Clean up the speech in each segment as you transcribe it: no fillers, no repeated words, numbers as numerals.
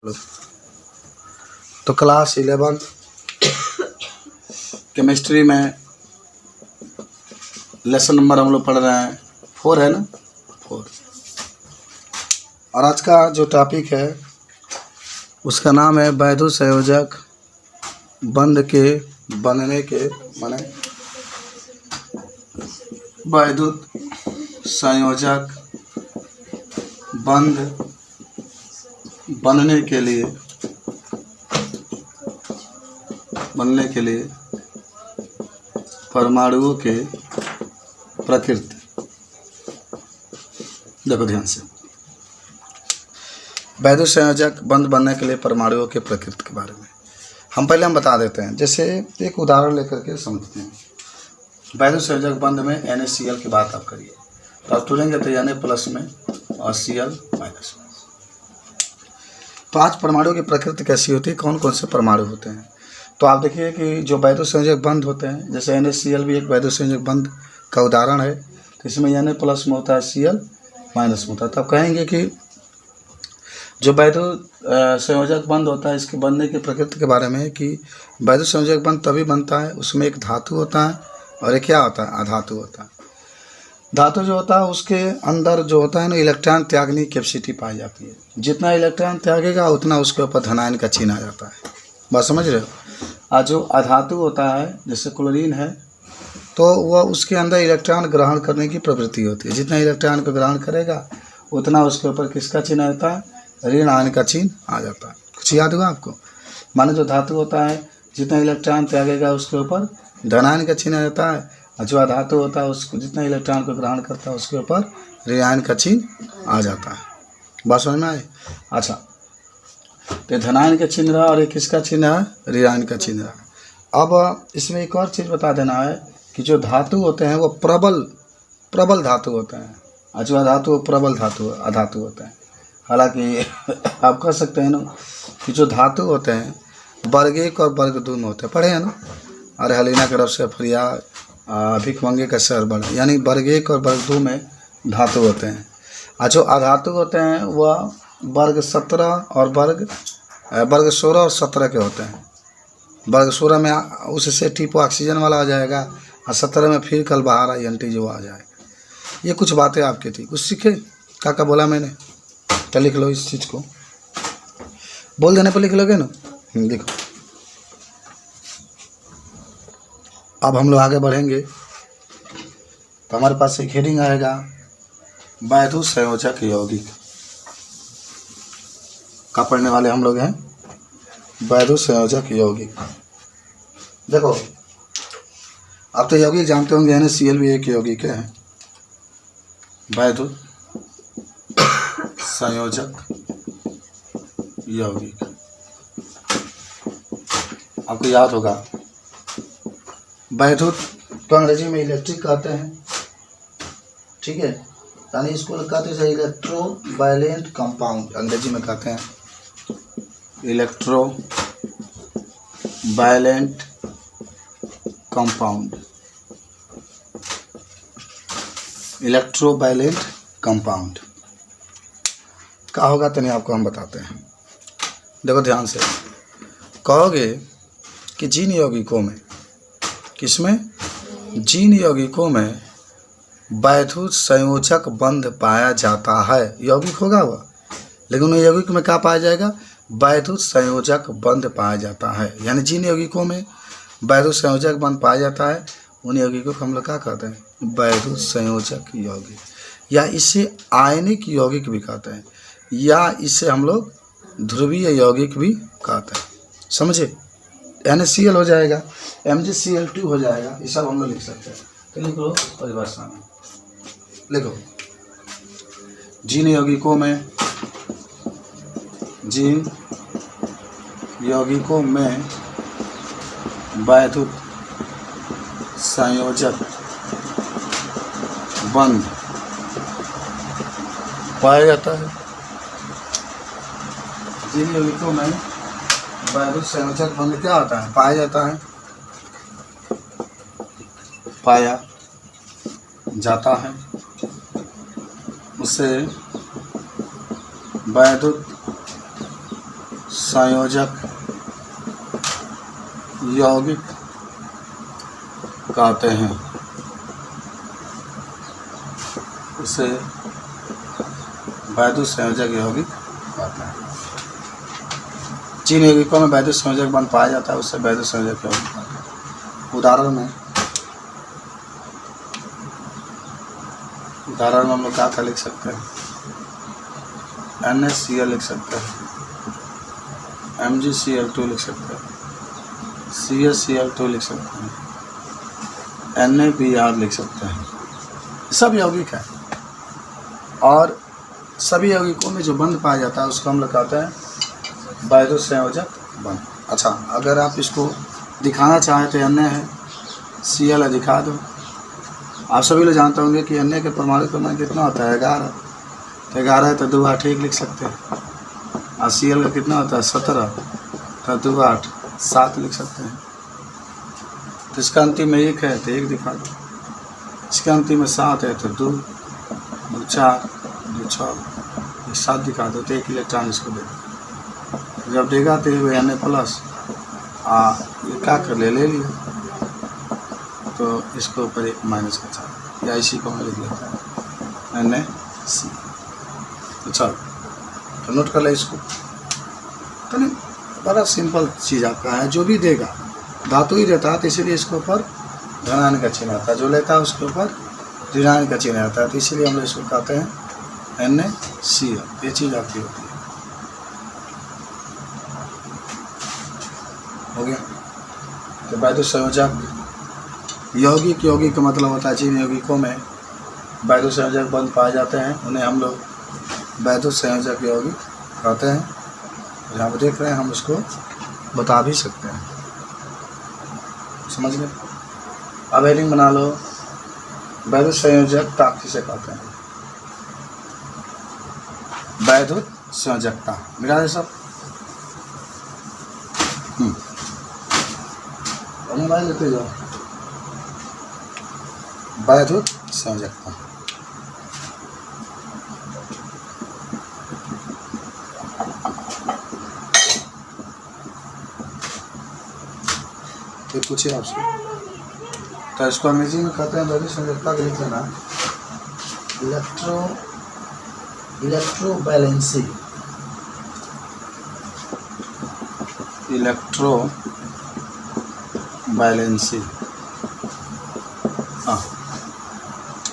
तो class 11 chemistry में lesson number हम लोग पढ़ रहे हैं 4 है ना 4। और आज का जो टॉपिक है उसका नाम है वैद्युत संयोजक बंध के बनने के माने वैद्युत संयोजक बंध बनने के लिए परमाणुओं के प्रकृति। देखो ध्यान से, वैद्युत संयोजक बंध बनने के लिए परमाणुओं के प्रकृति के बारे में हम पहले बता देते हैं। जैसे एक उदाहरण लेकर के समझते हैं। वैद्युत संयोजक बंध में NaCl की बात आप करिए तो आप तुलेंगे तो Na+ में और Cl- में। तो आज परमाणु की प्रकृति कैसी होती है, कौन कौन से परमाणु होते हैं। तो आप देखिए कि जो वैद्युत संयोजक बंध होते हैं, जैसे NaCl भी एक वैद्युत संयोजक बंध का उदाहरण है। तो इसमें Na+ में होता है, Cl- में होता है। तो आप कहेंगे कि जो वैद्युत संयोजक बंध होता है इसके बनने की प्रकृति के बारे में कि वैद्युत संयोजक बंध तभी बनता है, उसमें एक धातु होता है और एक क्या होता है, अधातु होता है। धातु जो होता है उसके अंदर जो होता है ना, इलेक्ट्रॉन त्यागने की कैपेसिटी पाई जाती है। जितना इलेक्ट्रॉन त्यागेगा उतना उसके ऊपर धनायन का चिन्ह आ जाता है। बात समझ रहे हो। और जो अधातु होता है जैसे क्लोरीन है, तो वह उसके अंदर इलेक्ट्रॉन ग्रहण करने की प्रवृत्ति होती है। जितना इलेक्ट्रॉन को ग्रहण करेगा उतना उसके ऊपर किसका चिन्ह आता है, ऋण आयन का चिन्ह आ जाता है। कुछ याद हुआ आपको। माने जो धातु होता है जितना इलेक्ट्रॉन त्यागेगा उसके ऊपर धनायन का चिन्ह आ जाता है, और जो अधातु होता है उसको जितना इलेक्ट्रॉन को ग्रहण करता है उसके ऊपर ऋण आयन का चिन्ह आ जाता है। बात समझ में आए। अच्छा, तो धनायन का चिन्ह रहा और एक किसका चिन्ह है, ऋण आयन का चिन्ह रहा। अब इसमें एक और चीज़ बता देना है कि जो धातु होते हैं वो प्रबल धातु होते हैं, और जो अधातु प्रबल अधातु होते हैं। हालांकि आप कह सकते हैं ना कि जो धातु होते हैं वर्ग 1 और वर्ग 2 में होते हैं, पढ़े हैं ना। अरे हलीना की तरफ से फरिया भिखमंगे का शहर बड़ा, यानी वर्ग 1 और वर्ग 2 में धातु होते हैं। और जो अधातु होते हैं वह वर्ग 17 और वर्ग 16 और 17 के होते हैं। वर्ग 16 में उससे टिप ऑक्सीजन वाला आ जाएगा, और 17 में फिर कल बाहर INT जो आ जाएगा। ये कुछ बातें आपकी थी, कुछ सीखे क्या बोला मैंने। तो लिख लो इस चीज़ को, बोल देने पर लिख लोगे ना। देखो अब हम लोग आगे बढ़ेंगे तो हमारे पास एक हेडिंग आएगा वैद्युत संयोजक यौगिक का पढ़ने वाले हम लोग हैं। वैद्युत संयोजक यौगिक। देखो आप तो यौगिक जानते होंगे, NaCl भी एक यौगिक है। वैद्युत संयोजक यौगिक आपको याद होगा। वैद्युत तो अंग्रेजी में इलेक्ट्रिक कहते हैं, ठीक है। यानी इसको कहते हैं इलेक्ट्रोवायलेंट कंपाउंड, अंग्रेजी में कहते हैं इलेक्ट्रोवायलेंट कंपाउंड। इलेक्ट्रोवायलेंट कंपाउंड क्या होगा तो नहीं आपको हम बताते हैं। देखो ध्यान से, कहोगे कि जिन यौगिकों में, किसमें, जिन यौगिकों में वैद्युत संयोजक बंध पाया जाता है, यौगिक होगा वह, लेकिन उन यौगिक में क्या पाया जाएगा, वैद्युत संयोजक बंध पाया जाता है। यानी जिन यौगिकों में वैद्युत संयोजक बंध पाया जाता है उन यौगिकों को हम लोग क्या कहते हैं, वैद्युत संयोजक यौगिक, या इसे आयनिक यौगिक भी कहते हैं, या इसे हम लोग ध्रुवीय यौगिक भी कहते हैं। समझे। NaCl हो जाएगा, MgCl2 हो जाएगा, ये सब हम लोग लिख सकते हैं। तो लिख लो परिभाषा में, लिखो जिन यौगिकों में वैद्युत संयोजक बंध पाया जाता है, जिन यौगिकों में वैद्युत संयोजक बंध क्या होता है, पाया जाता है, पाया जाता है, उसे वैद्युत संयोजक यौगिक कहते हैं। इसे वैद्युत संयोजक यौगिक कहते हैं। जिन यौगिकों में वैद्युत संयोजक बंध पाया जाता है उससे वैद्युत संयोजक यौगिक कहते हैं। उदाहरण में हम लोग क्या लिख सकते हैं? NaCl लिख सकते हैं, MgCl2 लिख सकते हैं, CaCl2 लिख सकते हैं, NaBr लिख सकते हैं। सब यौगिक है और सभी यौगिकों में जो बंध पाया जाता है उसको हम लोग कहते हैं वैद्युत संयोजक बंध। अच्छा, अगर आप इसको दिखाना चाहें तो Na है, Cl है, दिखा दो। आप सभी लोग जानते होंगे कि Na के परमाणु क्रमांक कितना होता है? 11। तो 11 है तो 2 8 1 लिख सकते हैं। और Cl का कितना होता है? 17। तो 2 8 7 लिख सकते हैं। तो इसका अंतिम में 1 है तो 1 दिखा दो। इसका अंतिम में 7 है तो 2 2 4 2 6 7 दिखा दो। तो 1 इलेक्ट्रॉन इसको दे दो। जब देगा तो ये Na प्लस ये क्या कर ले लिया, तो इसके ऊपर 1 माइनस का चार्ज, या इसी को मैं लिख लेता है NaC। तो चलो, तो नोट कर ले इसको। तो नहीं, बड़ा सिंपल चीज़ आपका है। जो भी देगा धातु ही देता है तो इसीलिए इसके ऊपर धनायन का चिन्ह आता है, जो लेता है उसके ऊपर ऋणायन का चिन्ह आता है। तो इसीलिए हम लोग इसको कहते हैं NaCl। ये चीज़ आपकी होती है। हो गया। तो वैद्युत संयोजक यौगिक, यौगिक का मतलब होता है जिन यौगिकों में वैद्युत संयोजक बंध पाए जाते हैं उन्हें हम लोग वैद्युत संयोजक यौगिक कहते हैं। जहाँ पर देख रहे हैं हम उसको बता भी सकते हैं। समझ गए? अब हेडिंग बना लो, वैद्युत संयोजकता किसे कहते हैं? वैद्युत संयोजकता मिला दे सब। मोबाइल लेते जाओ। वैद्युत संयोजकता ये पूछिए आपसे। तो इसको अंग्रेजी में कहते हैं वैद्युत संयोजकता को लिख लेना इलेक्ट्रोवैलेंसी। इलेक्ट्रोवैलेंसी। हाँ,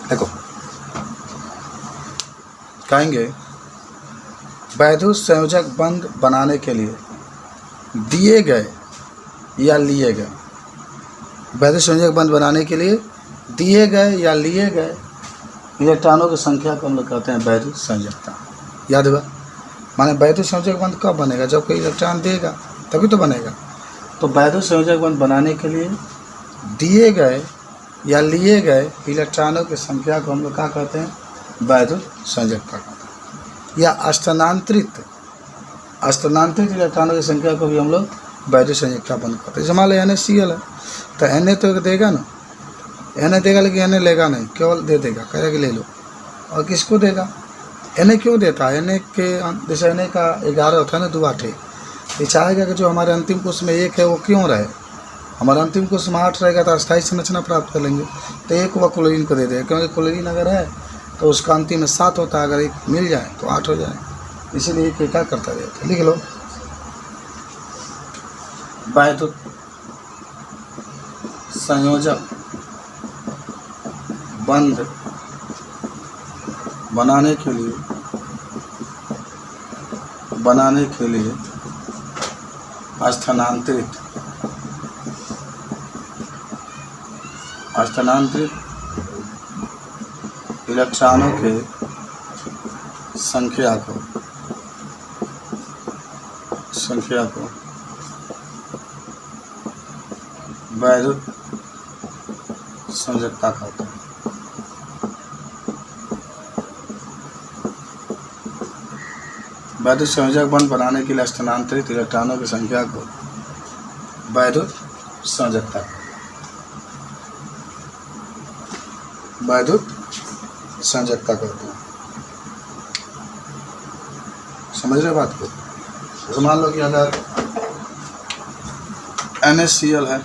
देखो कहेंगे वैद्युत संयोजक बंध बनाने के लिए दिए गए या लिए गए, वैद्युत संयोजक बंध बनाने के लिए दिए गए या लिए गए इलेक्ट्रॉनों की संख्या को हम लोग कहते हैं वैद्युत संयोजकता। याद हुआ? माने वैद्युत संयोजक बंध कब बनेगा? जब कोई इलेक्ट्रॉन देगा तभी तो बनेगा। तो वैद्युत संयोजक बंध बनाने के लिए दिए गए या लिए गए इलेक्ट्रॉनों की संख्या को हम लोग क्या कहते हैं? वैद्युत संयोजकता कहते हैं। या स्थानांतरित इलेक्ट्रॉनों की संख्या को भी हम लोग वैद्युत संयोजकता बंध कहते हैं। जैसे मान लो NaCl है तो Na तो देगा ना, Na देगा लेकिन Na लेगा नहीं, केवल दे देगा, कहेगा कि ले लो। और किसको देगा? Na क्यों देता है? Na के जैसे Na का 11 होता है ना, 2 8 1, ये चाहेगा कि जो हमारे अंतिम कोष में 1 है वो क्यों रहे। हमारा अंतिम कोष में 8 रहेगा तो अस्थायी संरचना प्राप्त कर लेंगे। तो 1 वह क्लोरीन को दे देगा, क्योंकि क्लोरीन अगर है तो उसका अंतिम में 7 होता है, अगर 1 मिल जाए तो 8 हो जाए। इसीलिए ये क्या करता रहता है? लिख लो, वैद्युत संयोजक बंध बनाने के लिए स्थानांतरित इलेक्ट्रॉनों के संख्या को वैद्युत संयोजकता कहते हैं। वैद्युत संयोजक बंध बनाने के लिए स्थानांतरित इलेक्ट्रॉनों की संख्या को वैद्युत संयोजकता कहते हैं। समझ रहे बात को? तो मान लो कि अगर NaCl है,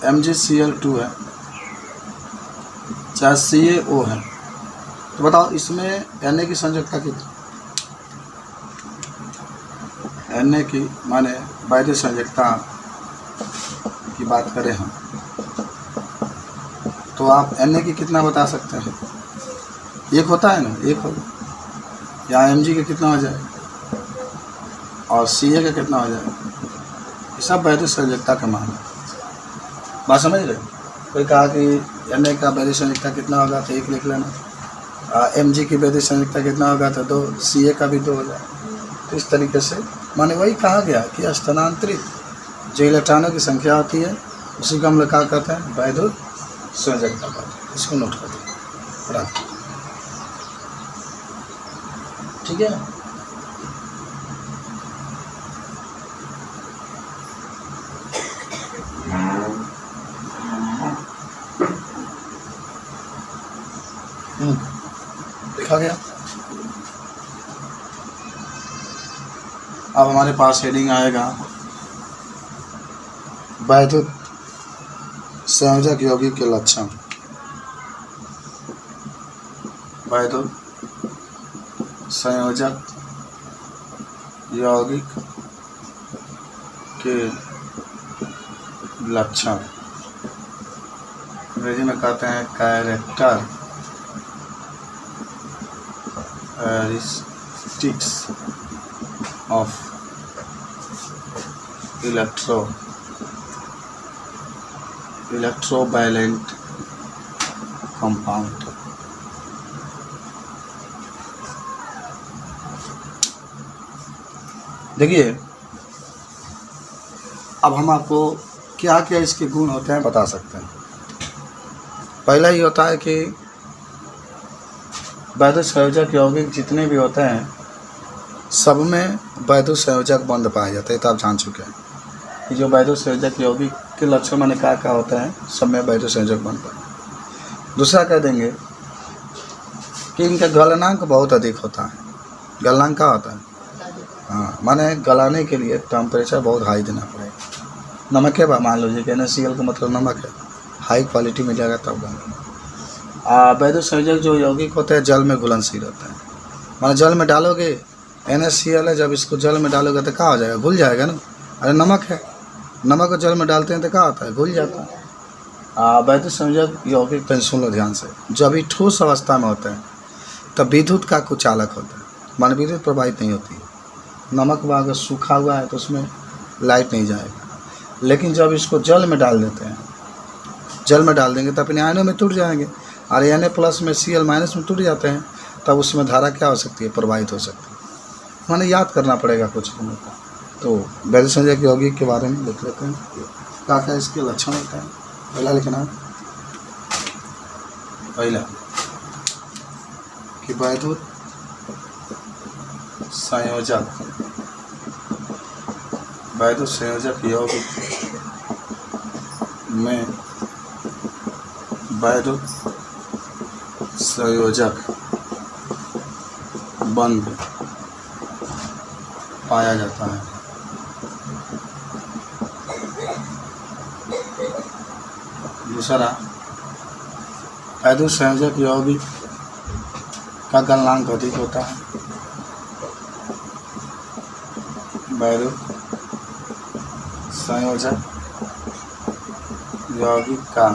MgCl2 है, चाहे CaO है, तो बताओ इसमें Na की संयोजकता कितनी? Na की माने वैद्य संयोजकता की बात करें हम, तो आप Na की कितना बता सकते हैं? एक होता है ना, एक होगा। यहाँ Mg का कितना हो जाएगा और Ca का कितना हो जाएगा? ये सब वैद्य संयोजकता का मान है। बात समझ रहे? कोई कहा कि Na का वैद्य संयोजकता कितना होगा तो 1 लिख लेना, Mg की वैद्य संयोजकता कितना होगा तो 2, Ca का भी 2 हो जाएगा। तो इस तरीके से माने वही कहा गया कि स्थानांतरित जो इलेक्ट्रॉनों की संख्या होती है उसी को हम लोग क्या कहते हैं? वैद्युत संयोजकता कहते हैं। इसको नोट कर दीजिए, ठीक है। लिखा गया। अब हमारे पास हेडिंग आएगा वैद्युत संयोजक यौगिक के लक्षण। वैद्युत संयोजक यौगिक के लक्षण, अंग्रेजी में कहते हैं कैरेक्टरिस्टिक्स ऑफ इलेक्ट्रोवैलेंट कंपाउंड। देखिए, अब हम आपको क्या क्या इसके गुण होते हैं बता सकते हैं। पहला ही होता है कि वैद्युत संयोजक यौगिक जितने भी होते हैं सब में वैद्युत संयोजक बंध पाए जाते हैं। तो आप जान चुके हैं कि जो वैद्युत संयोजक यौगिक के लक्षण मैंने क्या होता है, सब में वैद्युत संयोजक बंध पाए। दूसरा कह देंगे कि इनका गलनांक बहुत अधिक होता है। गलनांक क्या होता है? हाँ, माने गलाने के लिए टेम्परेचर बहुत हाई देना पड़ेगा। नमक है, मान लीजिए कि NaCl का मतलब नमक है, हाई क्वालिटी मिलेगा तब बनेगा। वैद्युत संयोजक जो यौगिक होते हैं जल में घुलनशील होते हैं। माने जल में डालोगे, NaCl है, जब इसको जल में डालोगे तो क्या हो जाएगा? घुल जाएगा ना। अरे नमक है, नमक को जल में डालते हैं तो क्या होता है? घुल जाता है। वैद्युत संयोजक यौगिक पे सुन लो ध्यान से, जब भी ठोस अवस्था में होते हैं तब विद्युत का कुचालक होता है, माने विद्युत प्रवाहित नहीं होती है। नमक में अगर सूखा हुआ है तो उसमें लाइट नहीं जाएगा, लेकिन जब इसको जल में डाल देते हैं, जल में डाल देंगे तो अपने आयनों में टूट जाएंगे, और Na+ में Cl- में टूट जाते हैं, तब उसमें धारा क्या हो सकती है? प्रवाहित हो सकती है। माने याद करना पड़ेगा कुछ दिनों का। तो वैद्युत संयोजक यौगिक के बारे में देख लेते हैं क्या क्या इसके लक्षण होते हैं। पहला लिखना है, पहला कि वैद्युत संयोजक यौगिक में वैद्युत संयोजक बंध पाया जाता है। दूसरा, वैद्युत संयोजक यौगिक का गलनांक अधिक होता है। वैद्युत संयोजक यौगिक का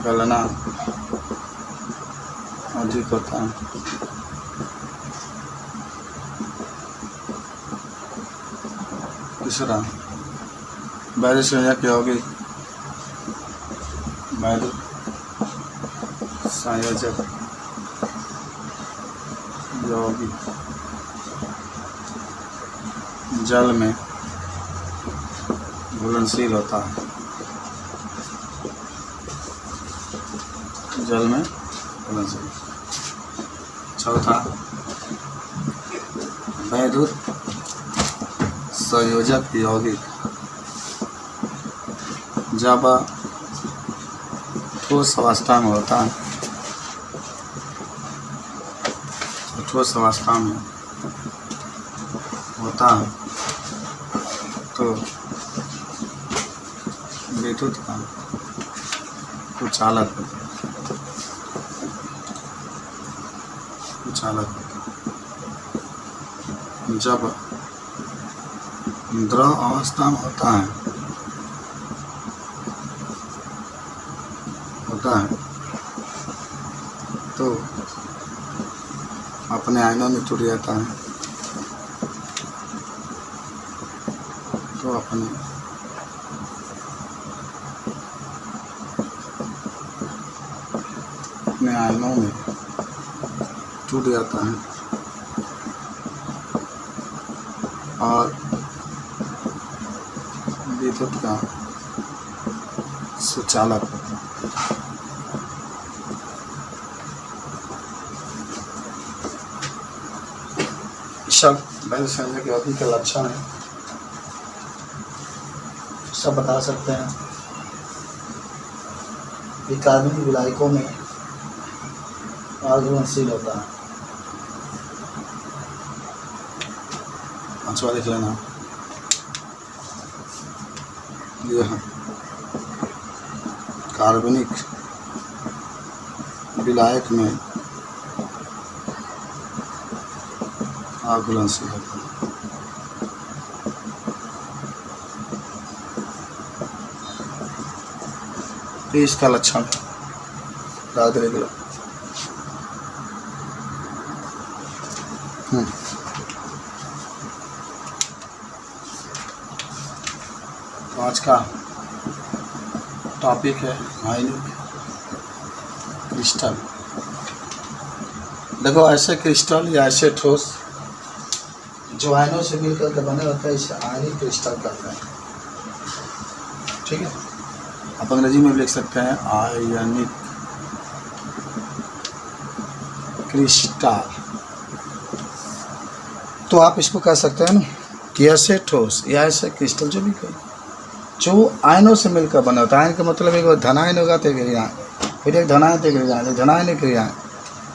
गलनांक अधिक होता है। तीसरा, वैद्युत संयोजक यौगिक जल में घुलनशील होता है। जल में घुलनशील। चौथा, वैद्युत संयोजक यौगिक जब ठोस अवस्था में होता है, ठोस अवस्था में होता है तो विद्युत का कुचालक होता है, कुचालक जब द्रव अवस्था में होता है तो अपने आयनों में टूट जाता है, तो अपने आयनों में टूट जाता है और विद्युत का सुचालक होता है। सब वैध संयोजक अवधि के लक्षण है, सब बता सकते हैं। ये कार्बनिक विलायकों में आघूर्णनशील होता है। पांचवा लिख लेना, यह कार्बनिक विलायक में आघूर्णनशील होता है। ये इसका लक्षण है, याद रखिएगा। तो आज का टॉपिक है आयनिक क्रिस्टल। देखो, ऐसे क्रिस्टल या ऐसे ठोस जो आयनों से मिलकर के बने होते हैं, इसे आयनिक क्रिस्टल कहते हैं। ठीक है, आप अंग्रेजी में भी लिख सकते हैं आयनिक क्रिस्टल। तो आप इसको कह सकते हैं ना कि ऐसे ठोस या ऐसे क्रिस्टल जो भी कहें, जो आयनों से मिलकर बना होता है। आयन का मतलब एक धनायन होगा तो एक ऋणायन, फिर एक धनायन तो एक ऋणायन, एक धनायन एक ऋणायन,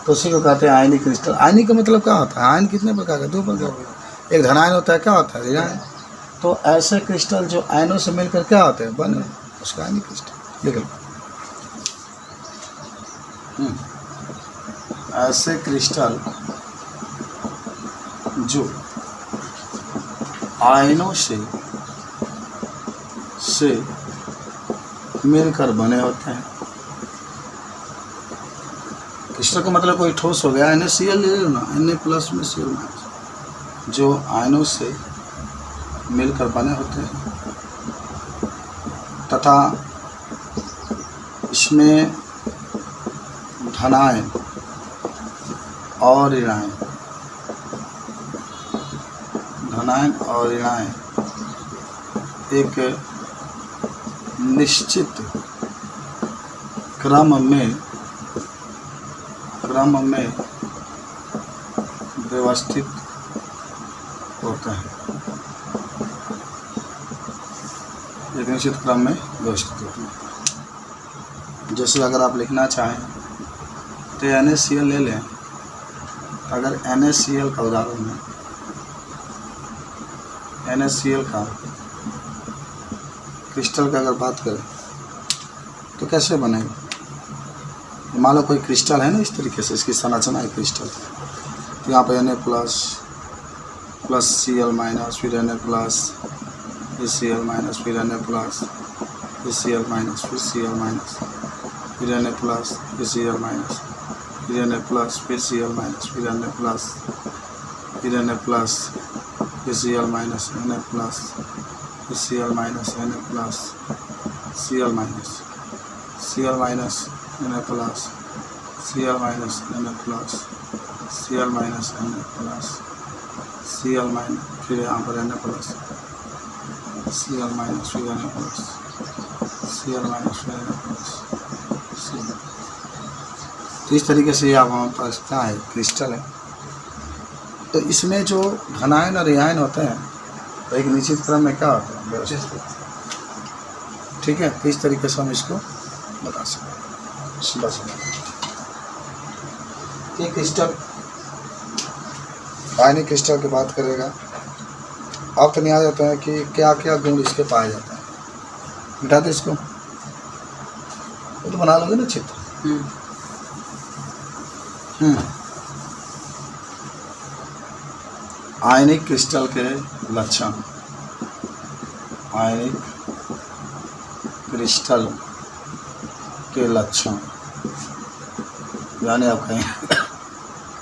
तो उसी को कहते हैं आयनिक क्रिस्टल। आयनिक का मतलब क्या होता है? आयन कितने प्रकार का? 2 प्रकार का। एक धनायन होता है, क्या होता है? ऋणायन। तो ऐसे क्रिस्टल जो आयनों से मिलकर क्या होते हैं? बने, उसका आयनिक क्रिस्टल लिख लो। ऐसे क्रिस्टल जो आयनों से मिलकर बने होते हैं। क्रिस्टल का मतलब कोई ठोस हो गया, NaCl ले लो ना, Na+ में Cl-, जो आयनों से मिलकर बने होते हैं तथा इसमें धनायन और ऋणायन, एक निश्चित क्रम में व्यवस्थित होता है। एक निश्चित क्रम में व्यवस्थित होता है। जैसे अगर आप लिखना चाहें तो NaCl ले लें। अगर NaCl का उदाहरण है, NaCl का क्रिस्टल का अगर बात करें तो कैसे बनेगा? मान लो कोई क्रिस्टल है ना, इस तरीके से इसकी संरचना है क्रिस्टल। तो यहाँ पर Na+ + Cl-, फिर Na+, फिर Cl-, फिर Na+, फिर Cl-, फिर Cl-, फिर Na+, फिर Cl-, फिर Na+, फिर Cl-, फिर Na+, फिर Na+, फिर Cl-, Na+, फिर Cl-, Na+, Cl-, Na+, Cl-, Na+, Cl-, Na+, Cl-, Na+, Cl-, फिर यहाँ पर Na+, Cl-, फिर Na+, Cl-, फिर Na+, तो इस तरीके से आप हमारे पास क्या है? क्रिस्टल है। तो इसमें जो धनायन और ऋणायन होते हैं तो एक निश्चित क्रम में क्या होता है? व्यवस्थित। ठीक है, तो इस तरीके से हम इसको बता सकते हैं। ये क्रिस्टल आयनिक क्रिस्टल की बात करेगा अर्थ नहीं आ जाता है कि क्या क्या गुण इसके पाए जाते हैं। मिटा दे इसको, वो तो बना लोगे ना चित्र। आयनिक क्रिस्टल के लक्षण। आयनिक क्रिस्टल के लक्षण यानी आप कहें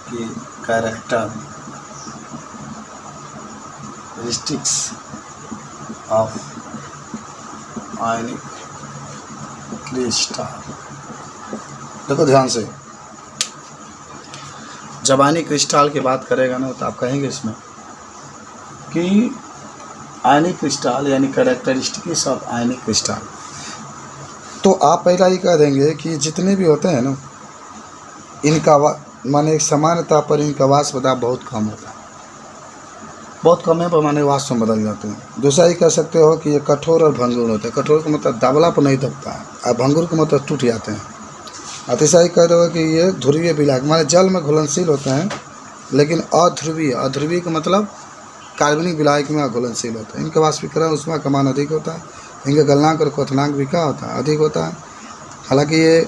कि कैरेक्टरिस्टिक्स ऑफ आयनिक क्रिस्टल। देखो ध्यान से, जब आयनिक क्रिस्टल की बात करेगा ना तो आप कहेंगे इसमें कि आयनिक क्रिस्टल यानी कैरेक्टरिस्टिक्स ऑफ आयनिक क्रिस्टल। तो आप पहला ही कह देंगे कि जितने भी होते हैं ना, इनका माने सामान्यता पर इनका वाष्पदाब बहुत कम होता है, बहुत कम है पर माने वाष्प में बदल जाते हैं। दूसरा ही कह सकते हो कि ये कठोर और भंगुर होते हैं। कठोर का मतलब दाबला पर नहीं दबता है और भंगुर का मतलब टूट जाते हैं। और तीसरा ही कह दो कि ये ध्रुवीय विलायक माने जल में घुलनशील होते हैं, लेकिन अध्रुवीय। अध्रुवीय का मतलब कार्बनिक विलायक में घुलनशील होते हैं। इनका वाष्पीकरण ऊष्मा का मान अधिक होता है। इनका गलनांक और क्वथनांक भी क्या होता है, अधिक होता है। हालांकि ये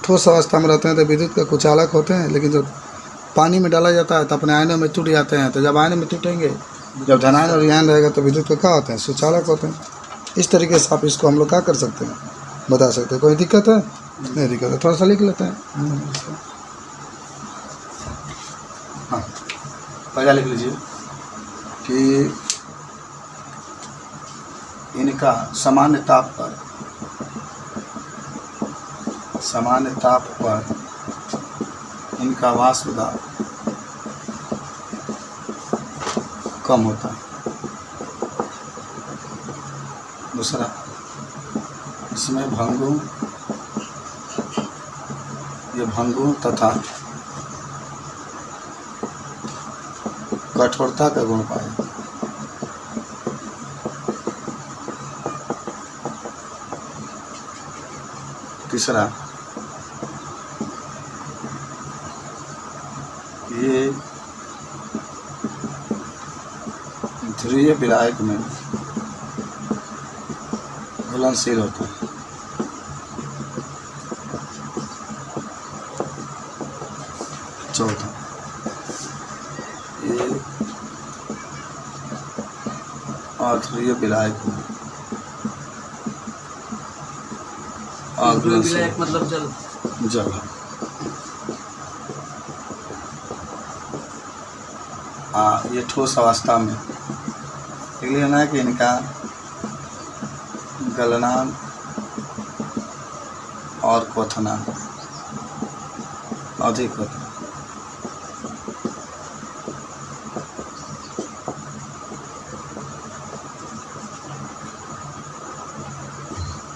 ठोस अवस्था में रहते हैं तो विद्युत का कुचालक होते हैं, लेकिन जब पानी में डाला जाता है तो अपने आयनों में टूट जाते हैं। तो जब आयन में टूटेंगे, जब धनायन और ऋणायन रहेगा तो विद्युत का क्या होते हैं, सुचालक होते हैं। इस तरीके से आप इसको हम लोग क्या कर सकते हैं, बता सकते हैं। कोई दिक्कत है? नहीं दिक्कत है, थोड़ा सा लिख लेते हैं। हाँ, पहला लिख लीजिए कि इनका सामान्य ताप पर इनका वाष्पदाब कम होता है। दूसरा, इसमें भंगुर तथा कठोरता का गुण पाए। तीसरा, ये ध्रुवीय विलायक में घुलनशील होता है। चौथा, ये अध्रुवीय विलायक में विलायक मतलब जल। ये ठोस अवस्था में देख लेना है कि इनका गलनांक और क्वथनांक अधिक होता है।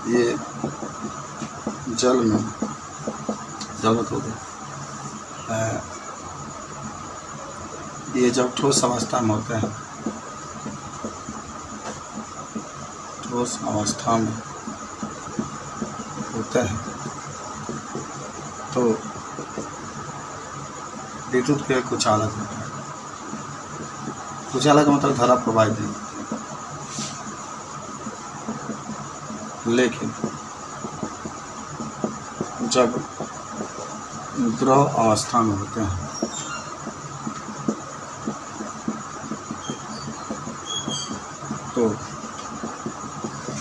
ये जल में हो गया। ये जब ठोस अवस्था में होते हैं, तो विद्युत के कुचालक होता है। कुचालक का मतलब धारा प्रवाहित नहीं, लेकिन जब द्रव अवस्था में होते हैं तो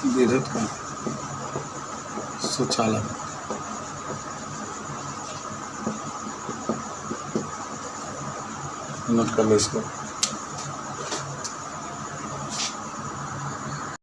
विद्युत का सुचालक नोट कर लो इसको।